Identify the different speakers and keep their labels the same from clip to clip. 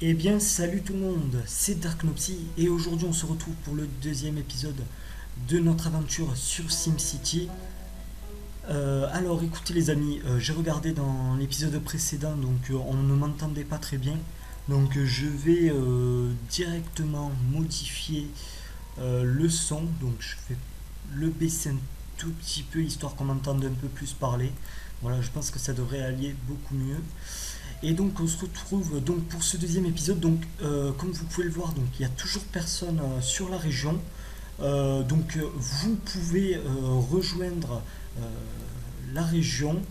Speaker 1: Eh bien, salut tout le monde, c'est Darknopsy et aujourd'hui on se retrouve pour le deuxième épisode de notre aventure sur SimCity. Alors écoutez les amis, j'ai regardé dans l'épisode précédent, donc on ne m'entendait pas très bien. Donc je vais directement modifier le son, donc je vais le baisser un tout petit peu histoire qu'on m'entende un peu plus parler. Voilà, je pense que ça devrait aller beaucoup mieux. Et donc on se retrouve donc pour ce deuxième épisode. Donc comme vous pouvez le voir, donc il y a toujours personne sur la région. Vous pouvez rejoindre euh, la région,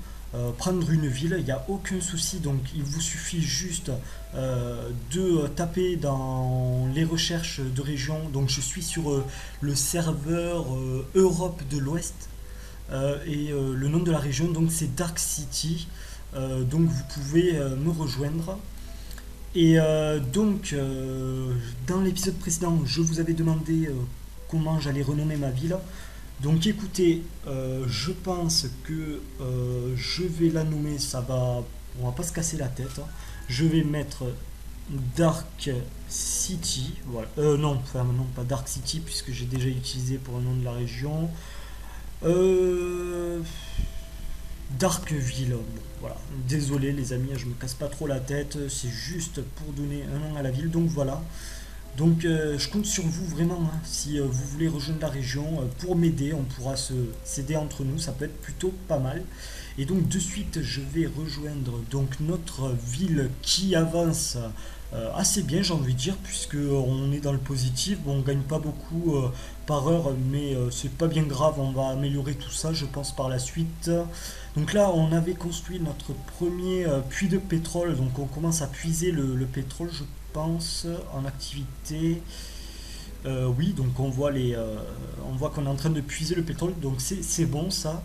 Speaker 1: prendre une ville, il n'y a aucun souci. Donc il vous suffit juste de taper dans les recherches de région. Donc je suis sur le serveur Europe de l'Ouest. Le nom de la région donc c'est Dark City. Donc vous pouvez me rejoindre. Dans l'épisode précédent, je vous avais demandé comment j'allais renommer ma ville. Donc écoutez, je pense que je vais la nommer, on va pas se casser la tête, hein. Je vais mettre Dark City, voilà. Non, enfin non, pas Dark City puisque j'ai déjà utilisé pour le nom de la région. Euh, Darkville. Bon, voilà. Désolé les amis, je me casse pas trop la tête, c'est juste pour donner un nom à la ville. Donc voilà. Donc je compte sur vous vraiment, hein. Si vous voulez rejoindre la région pour m'aider, on pourra s'aider entre nous, ça peut être plutôt pas mal. Et donc de suite je vais rejoindre donc notre ville qui avance assez bien, j'ai envie de dire, puisque on est dans le positif. Bon, on gagne pas beaucoup par heure, mais c'est pas bien grave, on va améliorer tout ça je pense par la suite. Donc là on avait construit notre premier puits de pétrole, donc on commence à puiser le pétrole je pense en activité. Oui, donc on voit qu'on est en train de puiser le pétrole, donc c'est bon ça.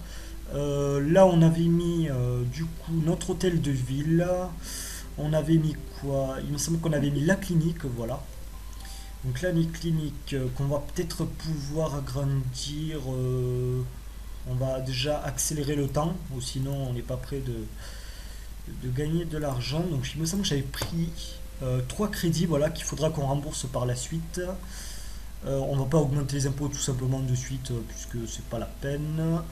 Speaker 1: Là, on avait mis du coup notre hôtel de ville. On avait mis quoi? Il me semble qu'on avait mis la clinique, voilà. Donc là, les cliniques qu'on va peut-être pouvoir agrandir. On va déjà accélérer le temps, ou sinon on n'est pas prêt de gagner de l'argent. Donc il me semble que j'avais pris 3 crédits, voilà, qu'il faudra qu'on rembourse par la suite. On va pas augmenter les impôts tout simplement de suite, puisque c'est pas la peine.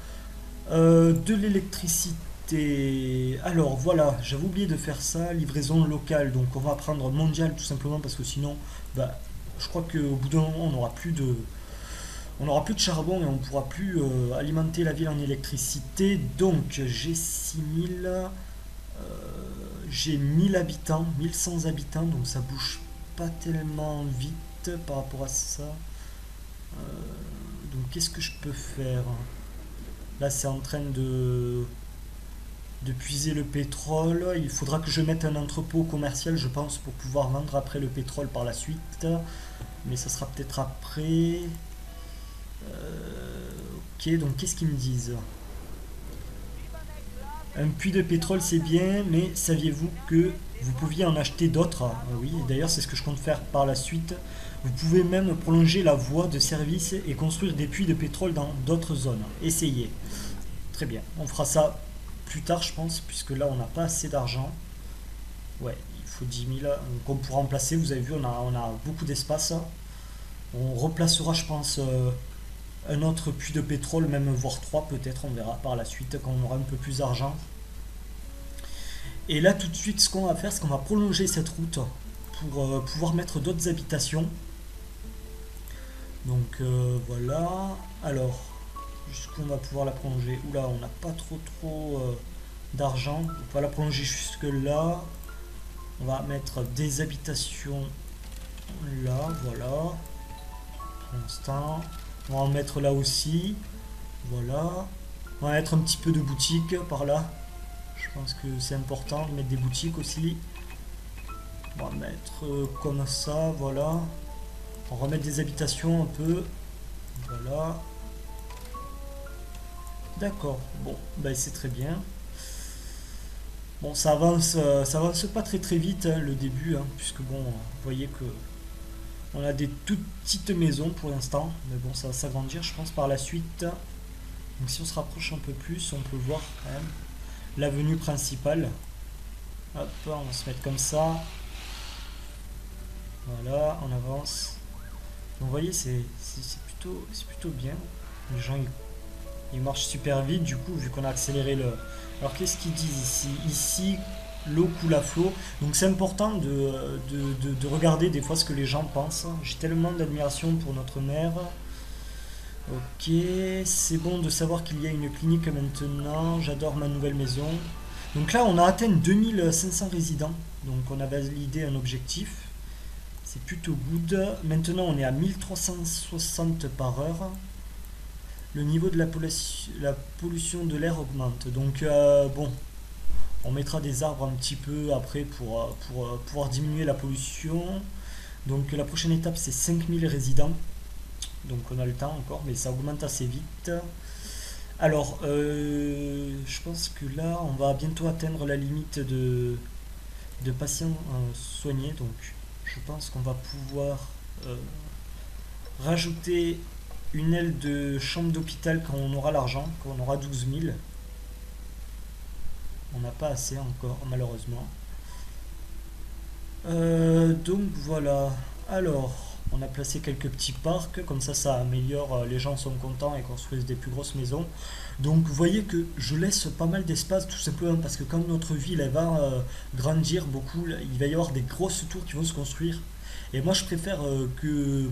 Speaker 1: De l'électricité. Alors voilà, j'avais oublié de faire ça, livraison locale. Donc on va prendre mondial tout simplement parce que sinon, bah, je crois qu'au bout d'un moment, on n'aura plus de charbon et on ne pourra plus alimenter la ville en électricité. Donc j'ai 6000, j'ai 1000 habitants, 1100 habitants, donc ça bouge pas tellement vite par rapport à ça. Donc qu'est-ce que je peux faire? Là c'est en train de puiser le pétrole. Il faudra que je mette un entrepôt commercial, je pense, pour pouvoir vendre après le pétrole par la suite. Mais ça sera peut-être après. Ok, donc qu'est-ce qu'ils me disent? Un puits de pétrole c'est bien, mais saviez-vous que vous pouviez en acheter d'autres? Oui, d'ailleurs c'est ce que je compte faire par la suite. Vous pouvez même prolonger la voie de service et construire des puits de pétrole dans d'autres zones. Essayez. Très bien, on fera ça plus tard je pense, puisque là on n'a pas assez d'argent. Ouais, il faut 10 000. Donc on pourra remplacer, vous avez vu, on a beaucoup d'espace. On replacera je pense un autre puits de pétrole, même voire 3 peut-être, on verra par la suite quand on aura un peu plus d'argent. Et là tout de suite ce qu'on va faire, c'est qu'on va prolonger cette route pour pouvoir mettre d'autres habitations. Donc voilà. Alors, jusqu'où on va pouvoir la prolonger? Oula, on n'a pas trop d'argent. On va la prolonger jusque là. On va mettre des habitations là, voilà. Pour l'instant. On va en mettre là aussi. Voilà. On va mettre un petit peu de boutique par là. Je pense que c'est important de mettre des boutiques aussi. On va mettre comme ça, voilà. On va remettre des habitations un peu. Voilà. D'accord. Bon, ben c'est très bien. Bon, ça avance pas très vite hein, le début, hein, puisque bon, vous voyez que on a des toutes petites maisons pour l'instant, mais bon, ça va s'agrandir, je pense, par la suite. Donc si on se rapproche un peu plus, on peut voir quand même l'avenue principale. Hop, on va se mettre comme ça. Voilà, on avance. Donc, vous voyez, c'est plutôt bien. Les gens, ils marchent super vite, du coup, vu qu'on a accéléré le... Alors, qu'est-ce qu'ils disent ici? Ici, l'eau coule à flot. Donc, c'est important de regarder des fois ce que les gens pensent. J'ai tellement d'admiration pour notre maire. Ok, c'est bon de savoir qu'il y a une clinique maintenant. J'adore ma nouvelle maison. Donc là, on a atteint 2500 résidents. Donc on a validé un objectif. C'est plutôt good. Maintenant, on est à 1360 par heure. Le niveau de la pollution de l'air augmente. Donc bon, on mettra des arbres un petit peu après pour pouvoir diminuer la pollution. Donc la prochaine étape, c'est 5000 résidents. Donc on a le temps encore, mais ça augmente assez vite. Alors, je pense que là, on va bientôt atteindre la limite de patients soignés. Donc, je pense qu'on va pouvoir rajouter une aile de chambre d'hôpital quand on aura l'argent, quand on aura 12 000. On n'a pas assez encore, malheureusement. Donc voilà. Alors, on a placé quelques petits parcs, comme ça améliore, les gens sont contents et construisent des plus grosses maisons. Donc vous voyez que je laisse pas mal d'espace tout simplement parce que quand notre ville elle va grandir beaucoup, il va y avoir des grosses tours qui vont se construire. Et moi je préfère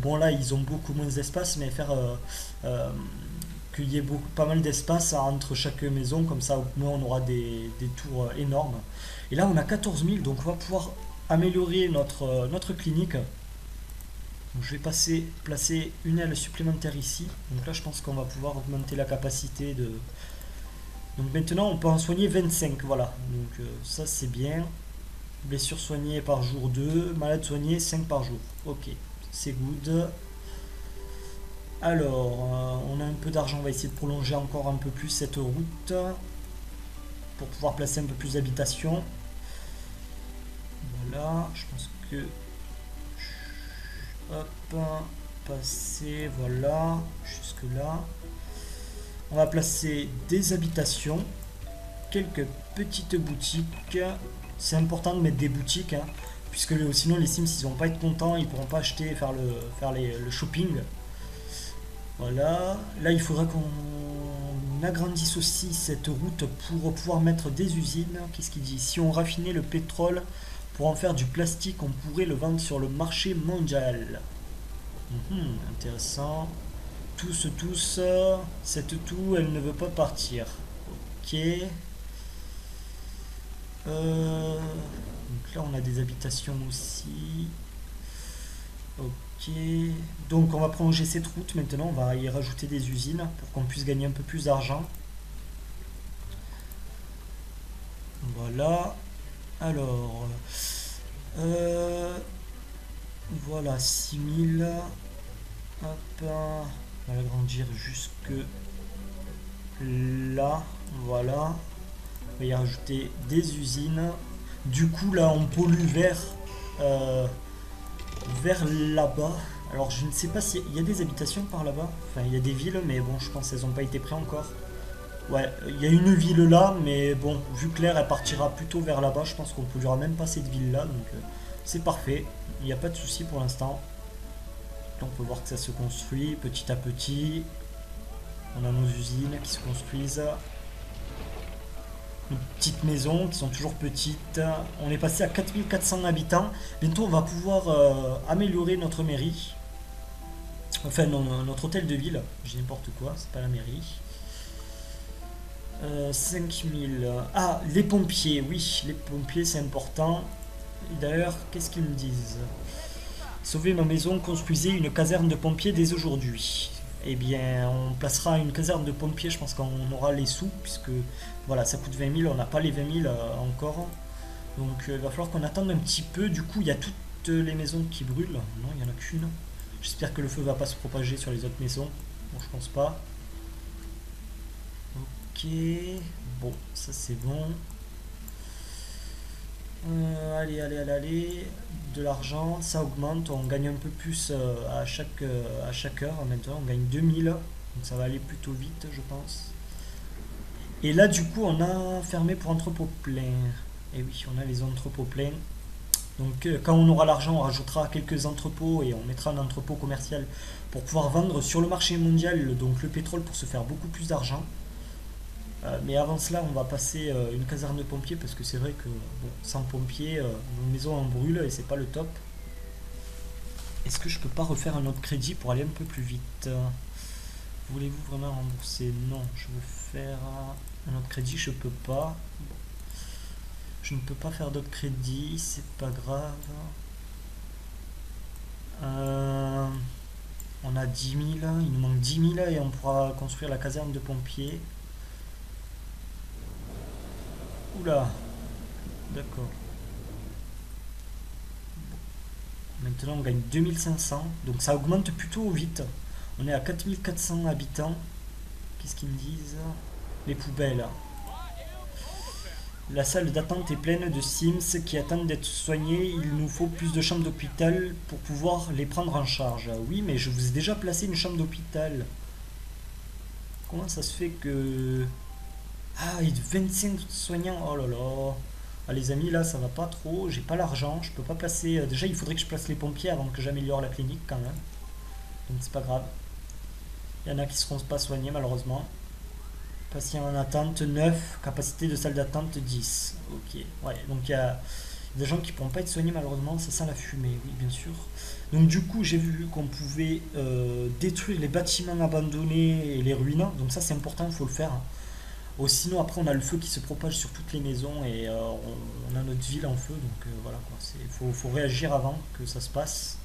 Speaker 1: bon là ils ont beaucoup moins d'espace, mais faire qu'il y ait pas mal d'espace entre chaque maison, comme ça au moins on aura des tours énormes. Et là on a 14 000, donc on va pouvoir améliorer notre clinique. Donc je vais placer une aile supplémentaire ici. Donc là, je pense qu'on va pouvoir augmenter la capacité de... Donc maintenant, on peut en soigner 25. Voilà. Donc ça, c'est bien. Blessure soignée par jour 2. Malade soigné 5 par jour. Ok. C'est good. Alors, on a un peu d'argent. On va essayer de prolonger encore un peu plus cette route. Pour pouvoir placer un peu plus d'habitations. Voilà. Je pense que... Hop, passer, voilà, jusque là. On va placer des habitations, quelques petites boutiques. C'est important de mettre des boutiques, hein, puisque sinon les Sims ils vont pas être contents, ils pourront pas acheter, faire le shopping. Voilà, là il faudra qu'on agrandisse aussi cette route pour pouvoir mettre des usines. Qu'est-ce qu'il dit? Si on raffinait le pétrole pour en faire du plastique, on pourrait le vendre sur le marché mondial. Intéressant. Tous, cette toux, elle ne veut pas partir. Ok. Donc là, on a des habitations aussi. Ok. Donc, on va prolonger cette route. Maintenant, on va y rajouter des usines pour qu'on puisse gagner un peu plus d'argent. Voilà. Alors... voilà, 6000. Hop, on va l'agrandir jusque là. Voilà. On va y rajouter des usines. Du coup, là, on pollue vers là-bas. Alors, je ne sais pas s'il y a des habitations par là-bas. Enfin, il y a des villes, mais bon, je pense qu'elles n'ont pas été prêtes encore. Ouais, il y a une ville là, mais bon, vu que l'air elle partira plutôt vers là-bas, je pense qu'on ne polluera même pas cette ville là, donc c'est parfait, il n'y a pas de souci pour l'instant. On peut voir que ça se construit petit à petit. On a nos usines qui se construisent. Nos petites maisons qui sont toujours petites. On est passé à 4400 habitants. Bientôt on va pouvoir améliorer notre mairie. Enfin non, notre hôtel de ville. J'ai n'importe quoi, c'est pas la mairie. 5000. Ah, les pompiers, oui, les pompiers c'est important. D'ailleurs, qu'est-ce qu'ils me disent? Sauver ma maison, construisez une caserne de pompiers dès aujourd'hui. Eh bien, on placera une caserne de pompiers, je pense qu'on aura les sous, puisque voilà, ça coûte 20 000, on n'a pas les 20 000 encore. Donc il va falloir qu'on attende un petit peu. Du coup, il y a toutes les maisons qui brûlent. Non, il n'y en a qu'une. J'espère que le feu va pas se propager sur les autres maisons. Bon, je pense pas. Ok, bon, ça c'est bon. Allez, de l'argent, ça augmente, on gagne un peu plus à chaque heure. Maintenant, on gagne 2000, donc ça va aller plutôt vite, je pense. Et là, du coup, on a fermé pour entrepôt plein. Et oui, on a les entrepôts pleins. Donc quand on aura l'argent, on rajoutera quelques entrepôts et on mettra un entrepôt commercial pour pouvoir vendre sur le marché mondial donc le pétrole pour se faire beaucoup plus d'argent. Mais avant cela, on va passer une caserne de pompiers parce que c'est vrai que bon, sans pompiers, nos maisons en brûlent et c'est pas le top. Est-ce que je peux pas refaire un autre crédit pour aller un peu plus vite? Voulez-vous vraiment rembourser? Non, je veux faire un autre crédit, je peux pas. Bon. Je ne peux pas faire d'autres crédits, c'est pas grave. On a 10 000, il nous manque 10 000 et on pourra construire la caserne de pompiers. Oula, d'accord. Maintenant on gagne 2500, donc ça augmente plutôt vite. On est à 4400 habitants. Qu'est-ce qu'ils me disent? Les poubelles. La salle d'attente est pleine de Sims qui attendent d'être soignés. Il nous faut plus de chambres d'hôpital pour pouvoir les prendre en charge. Oui, mais je vous ai déjà placé une chambre d'hôpital. Comment ça se fait que... Ah, il y a 25 soignants. Oh là là. Ah, les amis, là, ça va pas trop. J'ai pas l'argent. Je peux pas placer... Déjà, il faudrait que je place les pompiers avant que j'améliore la clinique quand même. Donc c'est pas grave. Il y en a qui seront pas soignés malheureusement. Patient en attente 9, capacité de salle d'attente 10. Ok, ouais, donc il y a des gens qui ne pourront pas être soignés malheureusement, ça sent la fumée, oui bien sûr. Donc du coup j'ai vu qu'on pouvait détruire les bâtiments abandonnés et les ruines, donc ça c'est important, il faut le faire. Hein. Oh, sinon après on a le feu qui se propage sur toutes les maisons et on a notre ville en feu, donc voilà quoi, faut réagir avant que ça se passe.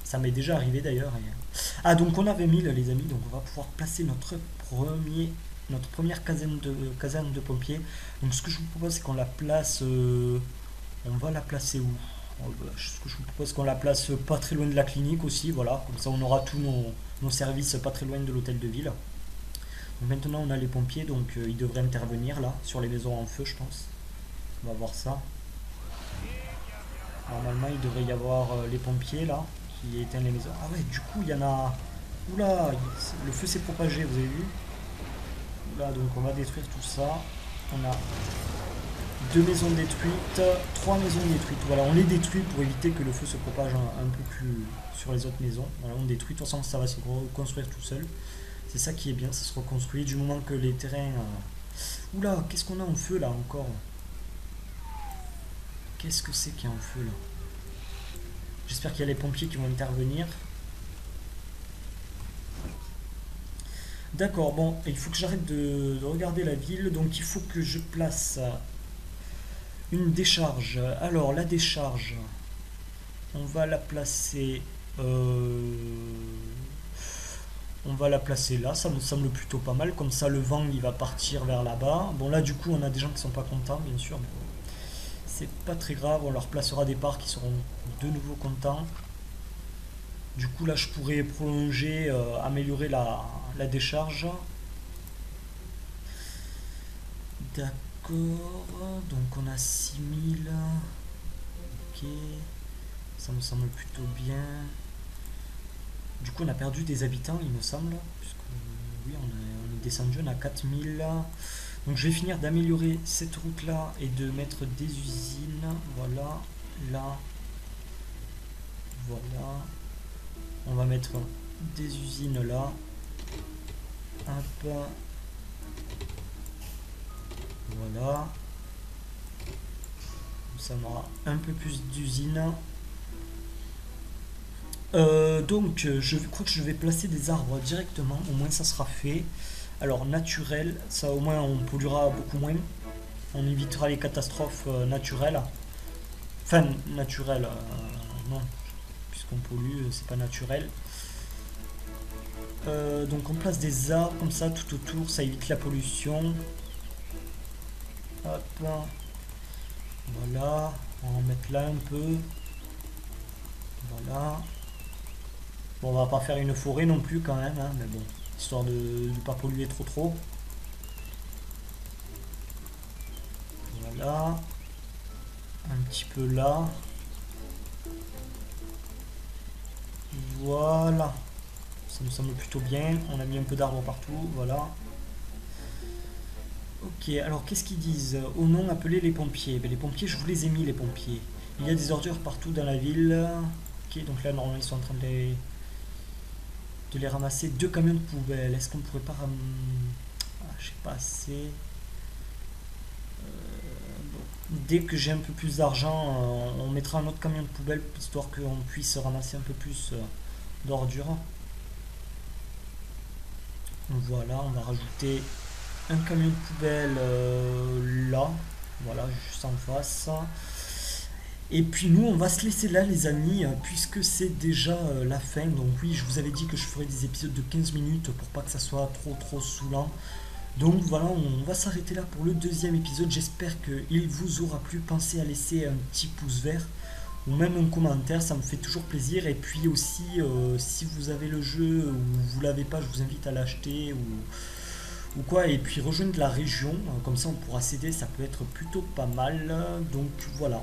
Speaker 1: Ça m'est déjà arrivé d'ailleurs. Ah donc on a 20 000 les amis, donc on va pouvoir placer notre première caserne de pompiers. Donc ce que je vous propose c'est qu'on la place... on va la placer où? Ce que je vous propose c'est qu'on la place pas très loin de la clinique aussi, voilà. Comme ça on aura tous nos services pas très loin de l'hôtel de ville. Donc maintenant on a les pompiers, donc ils devraient intervenir là, sur les maisons en feu je pense. On va voir ça. Normalement il devrait y avoir les pompiers là, qui éteignent les maisons. Ah ouais, du coup il y en a... Oula, le feu s'est propagé, vous avez vu? Là, donc on va détruire tout ça. On a 2 maisons détruites, 3 maisons détruites. Voilà, on les détruit pour éviter que le feu se propage un peu plus sur les autres maisons. Voilà, on détruit. De toute façon, ça va se reconstruire tout seul. C'est ça qui est bien, ça se reconstruit du moment que les terrains... Oula, qu'est-ce qu'on a en feu là encore? Qu'est-ce que c'est qu'il y a en feu là? J'espère qu'il y a les pompiers qui vont intervenir. D'accord, bon, il faut que j'arrête de regarder la ville, donc il faut que je place une décharge. Alors, la décharge, on va la placer... on va la placer là, ça me semble plutôt pas mal, comme ça le vent il va partir vers là-bas. Bon là du coup on a des gens qui sont pas contents bien sûr, mais c'est pas très grave, on leur placera des parts qui seront de nouveau contents. Du coup là je pourrais prolonger, améliorer la décharge. D'accord, donc on a 6000. Ok, ça me semble plutôt bien. Du coup on a perdu des habitants il me semble, puisque oui on est descendu, on a 4000. Donc je vais finir d'améliorer cette route là et de mettre des usines, voilà, là, voilà. On va mettre des usines là. Hop. Voilà. Ça on aura un peu plus d'usines. Donc je crois que je vais placer des arbres directement, au moins ça sera fait. Alors naturel, ça au moins on polluera beaucoup moins. On évitera les catastrophes naturelles. Enfin naturelles, non, puisqu'on pollue, c'est pas naturel. Donc on place des arbres comme ça tout autour, ça évite la pollution. Hop. Voilà, on va en mettre là un peu. Voilà. Bon, on va pas faire une forêt non plus quand même, hein, mais bon, histoire de ne pas polluer trop. Voilà. Un petit peu là. Voilà. Ça me semble plutôt bien. On a mis un peu d'arbres partout, voilà. Ok, alors qu'est-ce qu'ils disent? Au nom, appelez les pompiers. Ben, les pompiers, je vous les ai mis, les pompiers. Il y a des ordures partout dans la ville. Ok, donc là, normalement, ils sont en train de les ramasser. 2 camions de poubelle. Est-ce qu'on pourrait pas je sais pas assez. Bon. Dès que j'ai un peu plus d'argent, on mettra un autre camion de poubelle, histoire qu'on puisse ramasser un peu plus d'ordures. Voilà, on va rajouter un camion de poubelle là. Voilà, juste en face. Et puis nous, on va se laisser là, les amis, puisque c'est déjà la fin. Donc oui, je vous avais dit que je ferais des épisodes de 15 minutes pour pas que ça soit trop saoulant. Donc voilà, on va s'arrêter là pour le deuxième épisode. J'espère qu'il vous aura plu. Pensez à laisser un petit pouce vert ou même un commentaire, ça me fait toujours plaisir. Et puis aussi, si vous avez le jeu ou vous l'avez pas, je vous invite à l'acheter ou quoi. Et puis rejoindre la région, comme ça on pourra s'aider, ça peut être plutôt pas mal. Donc voilà.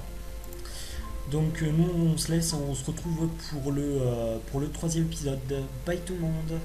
Speaker 1: Donc nous on se laisse, on se retrouve pour le troisième épisode. Bye tout le monde.